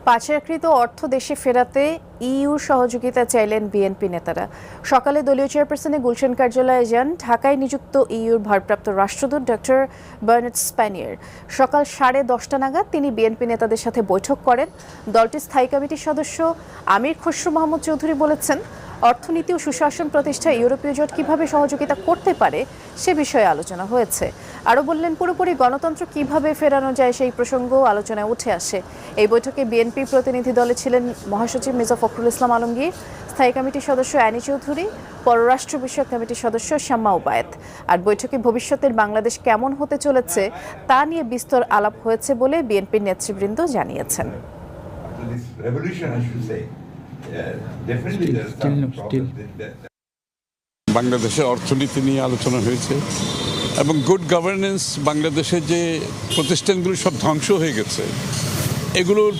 পাচারকৃত অর্থ দেশে ফেরাতে ইইউর সহযোগিতা চাইলেন বিএনপি নেতারা। সকালে দলীয় চেয়ারপারসনে গুলশান কার্যালয়ে যান ঢাকায় নিযুক্ত ইইউর ভারপ্রাপ্ত রাষ্ট্রদূত ডক্টর বার্নার্ড স্প্যানিয়ার। সকাল 10:30 নাগাদ তিনি বিএনপি নেতাদের সাথে বৈঠক করেন। দলটির স্থায়ী কমিটির সদস্য আমির খসরু মাহমুদ চৌধুরী বলেছেন, অর্থনীতি ও সুশাসন প্রতিষ্ঠায় ইউরোপীয় জোট কিভাবে সহযোগিতা করতে পারে সে বিষয়ে আলোচনা হয়েছে। আরও বললেন, পুরোপুরি গণতন্ত্র কিভাবে ফেরানো যায় সেই প্রসঙ্গ আলোচনায় উঠে আসে। এই বৈঠকে বিএনপি প্রতিনিধি দলে ছিলেন মহাসচিব মির্জা ফখরুল ইসলাম আলমগীর, স্থায়ী কমিটির সদস্য অ্যানি চৌধুরী, পররাষ্ট্র বিষয়ক কমিটির সদস্য শাম্মা ওবায়েদ। আর বৈঠকে ভবিষ্যতের বাংলাদেশ কেমন হতে চলেছে তা নিয়ে বিস্তর আলাপ হয়েছে বলে বিএনপির নেতৃবৃন্দ জানিয়েছেন। বাংলাদেশের অর্থনীতি নিয়ে আলোচনা হয়েছে এবং গুড গভর্নেন্স, বাংলাদেশের যে প্রতিষ্ঠানগুলো সব ধ্বংস হয়ে গেছে এগুলোর